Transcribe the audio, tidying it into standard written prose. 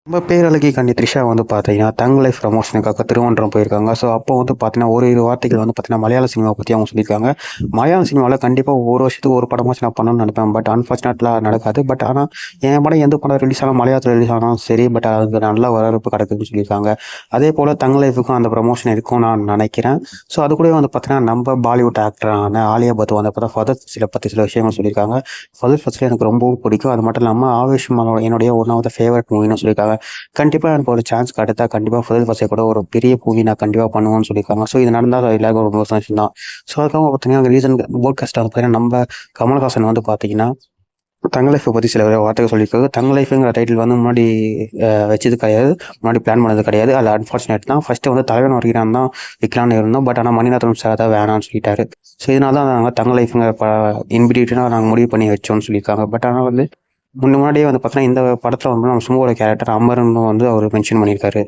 நம்ம பேரழகி கன்னி த்ரிஷா வந்து பார்த்தீங்கன்னா, தங் லைஃப் ப்ரமோஷனுக்காக திருவனந்தபுரம் போயிருக்காங்க. ஸோ, அப்போ வந்து பார்த்தீங்கன்னா, ஓரிரு வார்த்தைகள் வந்து பார்த்தீங்கன்னா, மலையாள சினிமாவ பத்தி அவங்க சொல்லியிருக்காங்க. மலையாள சினிமால கண்டிப்பா ஒவ்வொரு வருஷத்துக்கு ஒரு படமாச்சும் நான் பண்ணணும்னு நெனைப்பேன். பட் அன்ஃபார்ச்சுனேட்லா நடக்காது. பட் ஆனா, என் படம் எந்த படம் ரிலீஸ் ஆனாலும் மலையாளத்தில ரிலீஸ் ஆனாலும் சரி, பட் அதுக்கு நல்ல வரவேற்பு கிடைக்குதுன்னு சொல்லியிருக்காங்க. அதேபோல தங் லைஃப்‌க்கும் அந்த ப்ரமோஷன் இருக்கும்னு நான் நெனைக்கிறேன். ஸோ, அது கூடவே வந்து பார்த்தீங்கன்னா, நம்ம பாலிவுட் ஆக்டரான ஆலியா பட் வந்து பார்த்தா ஃபஹத் ஃபாசில பத்தி சில விஷயங்கள் சொல்லியிருக்காங்க. ஃபஹத் ஃபாசில எனக்கு ரொம்பவும் பிடிக்கும். அது மட்டும் இல்லாம ஆவேஷம் என்னுடைய ஒன் ஆஃப் த ஃபேவரைட் மூவின்னு சொல்லியிருக்காங்க. கண்டிப்பா எனக்கு ஒரு சான்ஸ் கிடைத்தா கண்டிப்பா ஃபஹத் ஃபாசில் கூட ஒரு பெரிய மூவி நான் கண்டிப்பா பண்ணுவேன்னு சொல்லியிருக்காங்க. ஸோ, இது நடந்தா அது எல்லாருக்கும் ரொம்ப சந்தோஷம் தான். ஸோ, அதுக்கப்புறம் பார்த்தீங்கன்னா, ரீசன்ட் போட்காஸ்ட்ல வந்து பார்த்தீங்கன்னா, நம்ம கமலஹாசன் வந்து பார்த்தீங்கன்னா, தங்க லைஃப்ப பத்தி சில வார்த்தைகள் சொல்லியிருக்காரு. தங்க லைஃப்ங்கிற டைட்டில் வந்து முன்னாடி வச்சது கிடையாது. முன்னாடி பிளான் பண்ணது கிடையாது. அது அன்ஃபார்ச்சுனேட் தான். ஃபர்ஸ்ட்டு வந்து தலைவன் வருகிறான் தான் வைக்கலான்னு இருந்தோம். பட் ஆனா மணிரத்னம் சார் தான் வேணான்னு சொல்லிட்டாரு. ஸோ, இதனால தான் நாங்க தங்க லைஃப்ங்கிற இன்பிட்வீனா நாங்க முடிவு பண்ணி வச்சோம்னு சொல்லியிருக்காங்க. பட் ஆனா வந்து முன்னாடியே வந்து பார்த்தீங்கன்னா, இந்த படத்துல வந்து நம்ம சும்மாவோட கேரக்டர் அமரன்னு வந்து அவரு மென்ஷன் பண்ணியிருக்காரு.